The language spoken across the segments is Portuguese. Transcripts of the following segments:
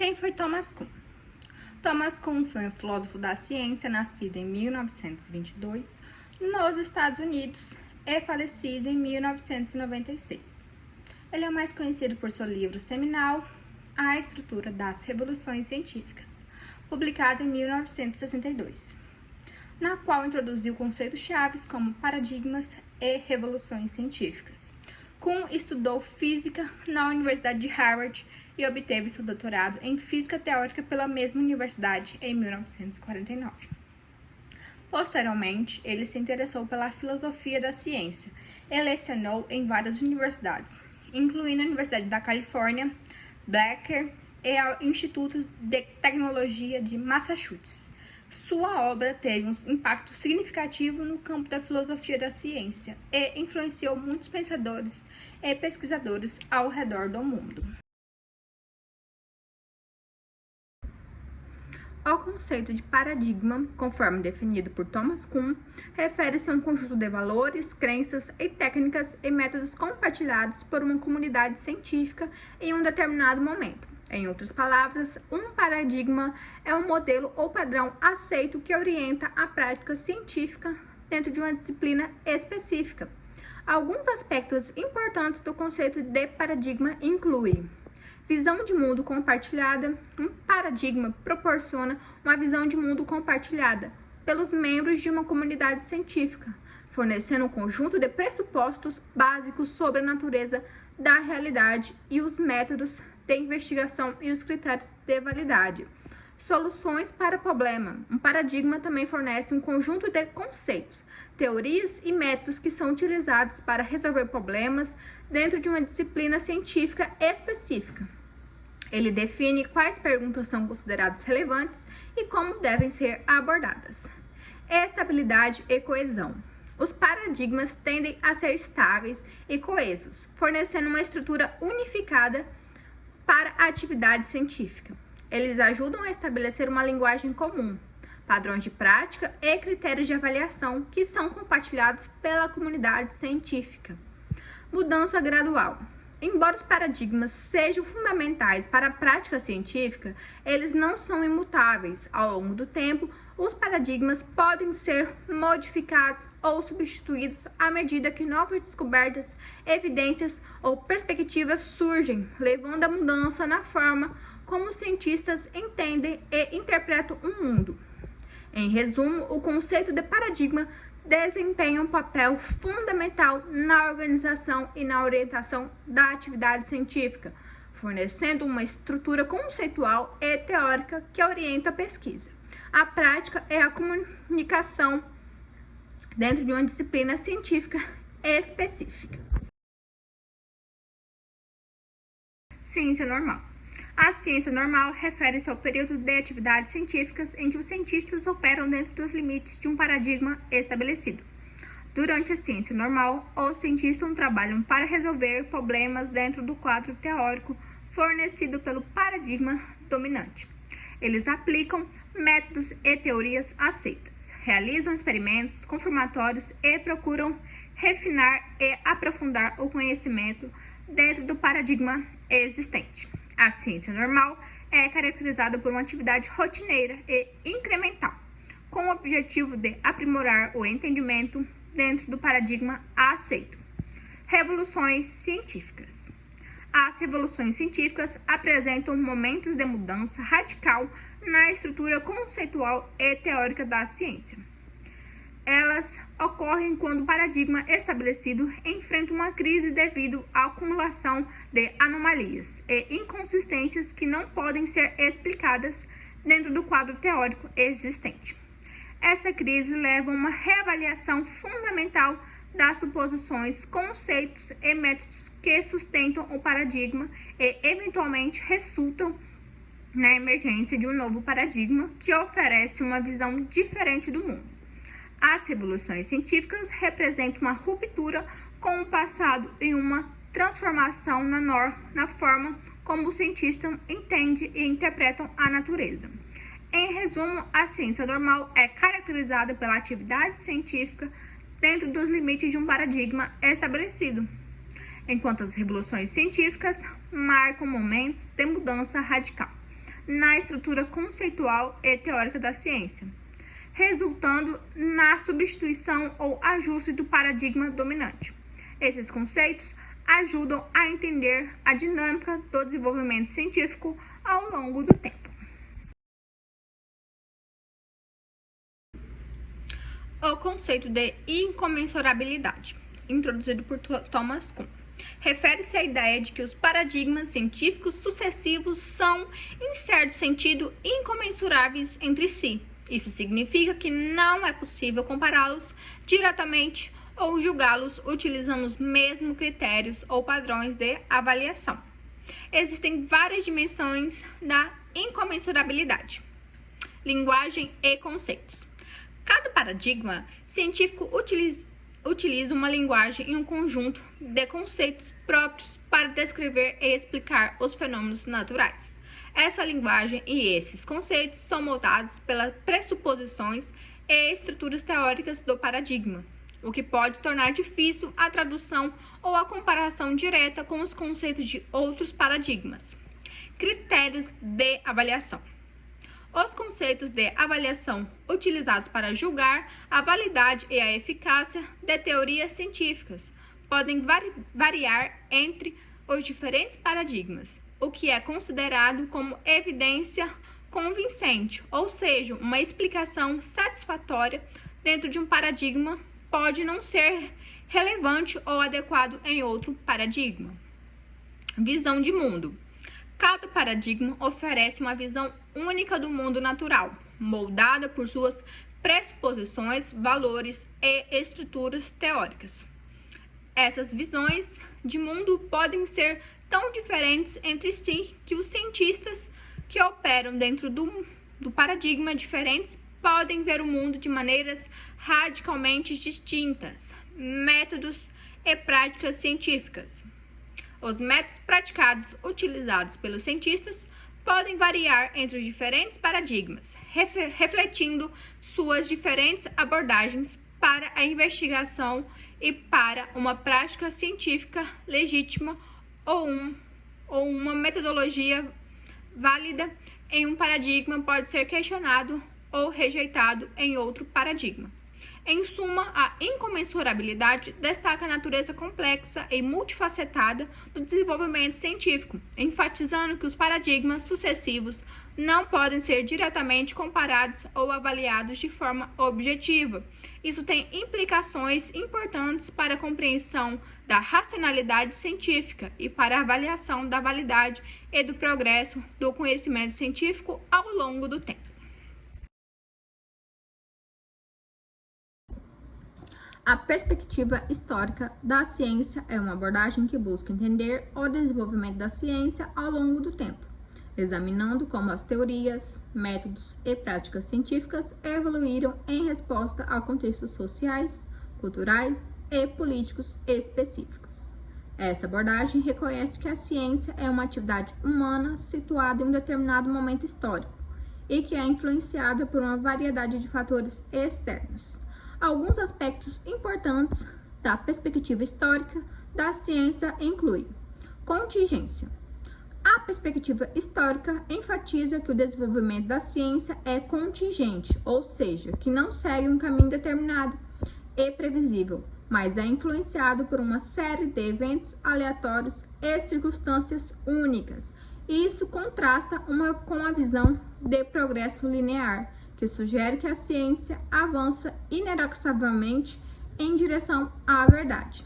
Quem foi Thomas Kuhn? Thomas Kuhn foi um filósofo da ciência nascido em 1922 nos Estados Unidos e falecido em 1996. Ele é mais conhecido por seu livro seminal A Estrutura das Revoluções Científicas, publicado em 1962, na qual introduziu conceitos chaves como paradigmas e revoluções científicas. Kuhn estudou física na Universidade de Harvard e obteve seu doutorado em física teórica pela mesma universidade em 1949. Posteriormente, ele se interessou pela filosofia da ciência e lecionou em várias universidades, incluindo a Universidade da Califórnia, Berkeley e o Instituto de Tecnologia de Massachusetts. Sua obra teve um impacto significativo no campo da filosofia da ciência e influenciou muitos pensadores e pesquisadores ao redor do mundo. O conceito de paradigma, conforme definido por Thomas Kuhn, refere-se a um conjunto de valores, crenças e técnicas e métodos compartilhados por uma comunidade científica em um determinado momento. Em outras palavras, um paradigma é um modelo ou padrão aceito que orienta a prática científica dentro de uma disciplina específica. Alguns aspectos importantes do conceito de paradigma incluem visão de mundo compartilhada. Um paradigma proporciona uma visão de mundo compartilhada pelos membros de uma comunidade científica, fornecendo um conjunto de pressupostos básicos sobre a natureza da realidade e os métodos de investigação e os critérios de validade. Soluções para problema. Um paradigma também fornece um conjunto de conceitos, teorias e métodos que são utilizados para resolver problemas dentro de uma disciplina científica específica. Ele define quais perguntas são consideradas relevantes e como devem ser abordadas. Estabilidade e coesão. Os paradigmas tendem a ser estáveis e coesos, fornecendo uma estrutura unificada para a atividade científica. Eles ajudam a estabelecer uma linguagem comum, padrões de prática e critérios de avaliação que são compartilhados pela comunidade científica. Mudança gradual. Embora os paradigmas sejam fundamentais para a prática científica, eles não são imutáveis. Ao longo do tempo, os paradigmas podem ser modificados ou substituídos à medida que novas descobertas, evidências ou perspectivas surgem, levando à mudança na forma como os cientistas entendem e interpretam o mundo. Em resumo, o conceito de paradigma desempenha um papel fundamental na organização e na orientação da atividade científica, fornecendo uma estrutura conceitual e teórica que orienta a pesquisa. A prática é a comunicação dentro de uma disciplina científica específica. Ciência normal. A ciência normal refere-se ao período de atividades científicas em que os cientistas operam dentro dos limites de um paradigma estabelecido. Durante a ciência normal, os cientistas trabalham para resolver problemas dentro do quadro teórico fornecido pelo paradigma dominante. Eles aplicam métodos e teorias aceitas, realizam experimentos confirmatórios e procuram refinar e aprofundar o conhecimento dentro do paradigma existente. A ciência normal é caracterizada por uma atividade rotineira e incremental, com o objetivo de aprimorar o entendimento dentro do paradigma aceito. Revoluções científicas. As revoluções científicas apresentam momentos de mudança radical na estrutura conceitual e teórica da ciência. Elas ocorrem quando o paradigma estabelecido enfrenta uma crise devido à acumulação de anomalias e inconsistências que não podem ser explicadas dentro do quadro teórico existente. Essa crise leva a uma reavaliação fundamental das suposições, conceitos e métodos que sustentam o paradigma e, eventualmente, resultam na emergência de um novo paradigma que oferece uma visão diferente do mundo. As revoluções científicas representam uma ruptura com o passado e uma transformação na forma como os cientistas entendem e interpretam a natureza. Em resumo, a ciência normal é caracterizada pela atividade científica dentro dos limites de um paradigma estabelecido, enquanto as revoluções científicas marcam momentos de mudança radical na estrutura conceitual e teórica da ciência, resultando na substituição ou ajuste do paradigma dominante. Esses conceitos ajudam a entender a dinâmica do desenvolvimento científico ao longo do tempo. O conceito de incomensurabilidade, introduzido por Thomas Kuhn, refere-se à ideia de que os paradigmas científicos sucessivos são, em certo sentido, incomensuráveis entre si. Isso significa que não é possível compará-los diretamente ou julgá-los utilizando os mesmos critérios ou padrões de avaliação. Existem várias dimensões da incomensurabilidade. Linguagem e conceitos. Cada paradigma científico utiliza uma linguagem e um conjunto de conceitos próprios para descrever e explicar os fenômenos naturais. Essa linguagem e esses conceitos são moldados pelas pressuposições e estruturas teóricas do paradigma, o que pode tornar difícil a tradução ou a comparação direta com os conceitos de outros paradigmas. Critérios de avaliação. Os conceitos de avaliação utilizados para julgar a validade e a eficácia de teorias científicas podem variar entre os diferentes paradigmas, o que é considerado como evidência convincente, ou seja, uma explicação satisfatória dentro de um paradigma pode não ser relevante ou adequado em outro paradigma. Visão de mundo. Cada paradigma oferece uma visão única do mundo natural, moldada por suas pressuposições, valores e estruturas teóricas. Essas visões de mundo podem ser tão diferentes entre si que os cientistas que operam dentro do paradigma diferentes podem ver o mundo de maneiras radicalmente distintas. Métodos e práticas científicas. Os métodos praticados utilizados pelos cientistas podem variar entre os diferentes paradigmas, refletindo suas diferentes abordagens para a investigação e para uma prática científica legítima ou uma metodologia válida em um paradigma pode ser questionado ou rejeitado em outro paradigma. Em suma, a incomensurabilidade destaca a natureza complexa e multifacetada do desenvolvimento científico, enfatizando que os paradigmas sucessivos não podem ser diretamente comparados ou avaliados de forma objetiva. Isso tem implicações importantes para a compreensão da racionalidade científica e para a avaliação da validade e do progresso do conhecimento científico ao longo do tempo. A perspectiva histórica da ciência é uma abordagem que busca entender o desenvolvimento da ciência ao longo do tempo, examinando como as teorias, métodos e práticas científicas evoluíram em resposta a contextos sociais, culturais e políticos específicos. Essa abordagem reconhece que a ciência é uma atividade humana situada em um determinado momento histórico e que é influenciada por uma variedade de fatores externos. Alguns aspectos importantes da perspectiva histórica da ciência incluem contingência. A perspectiva histórica enfatiza que o desenvolvimento da ciência é contingente, ou seja, que não segue um caminho determinado e previsível, mas é influenciado por uma série de eventos aleatórios e circunstâncias únicas. Isso contrasta com a visão de progresso linear, que sugere que a ciência avança inexoravelmente em direção à verdade.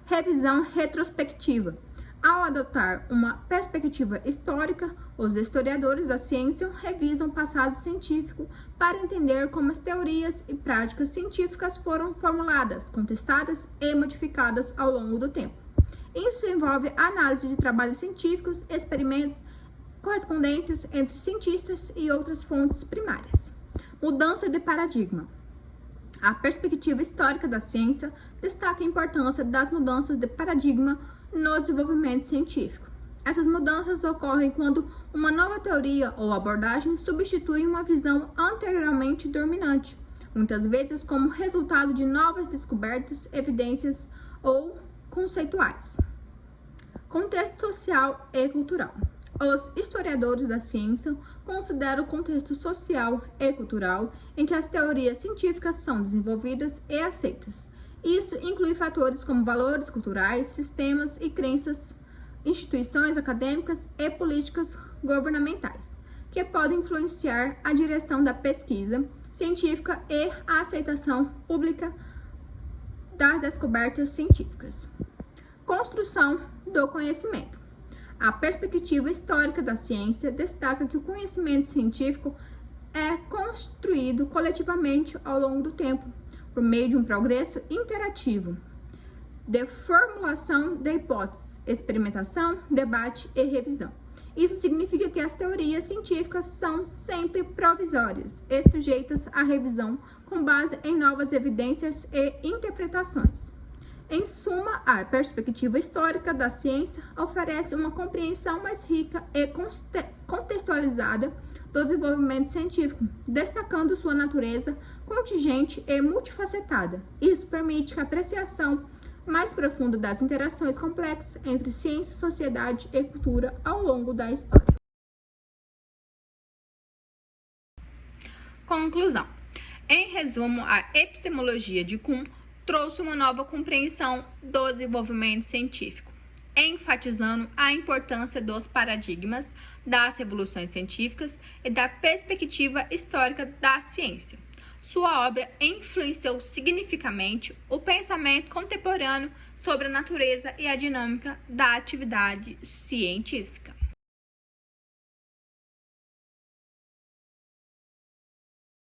Revisão retrospectiva. Ao adotar uma perspectiva histórica, os historiadores da ciência revisam o passado científico para entender como as teorias e práticas científicas foram formuladas, contestadas e modificadas ao longo do tempo. Isso envolve análise de trabalhos científicos, experimentos, correspondências entre cientistas e outras fontes primárias. Mudança de paradigma. A perspectiva histórica da ciência destaca a importância das mudanças de paradigma no desenvolvimento científico. Essas mudanças ocorrem quando uma nova teoria ou abordagem substitui uma visão anteriormente dominante, muitas vezes como resultado de novas descobertas, evidências ou conceituais. Contexto social e cultural. Os historiadores da ciência consideram o contexto social e cultural em que as teorias científicas são desenvolvidas e aceitas. Isso inclui fatores como valores culturais, sistemas e crenças, instituições acadêmicas e políticas governamentais, que podem influenciar a direção da pesquisa científica e a aceitação pública das descobertas científicas. Construção do conhecimento. A perspectiva histórica da ciência destaca que o conhecimento científico é construído coletivamente ao longo do tempo, por meio de um progresso interativo de formulação de hipóteses, experimentação, debate e revisão. Isso significa que as teorias científicas são sempre provisórias e sujeitas à revisão com base em novas evidências e interpretações. Em suma, a perspectiva histórica da ciência oferece uma compreensão mais rica e contextualizada do desenvolvimento científico, destacando sua natureza contingente e multifacetada. Isso permite a apreciação mais profunda das interações complexas entre ciência, sociedade e cultura ao longo da história. Conclusão. Em resumo, a epistemologia de Kuhn trouxe uma nova compreensão do desenvolvimento científico, enfatizando a importância dos paradigmas das revoluções científicas e da perspectiva histórica da ciência. Sua obra influenciou significativamente o pensamento contemporâneo sobre a natureza e a dinâmica da atividade científica.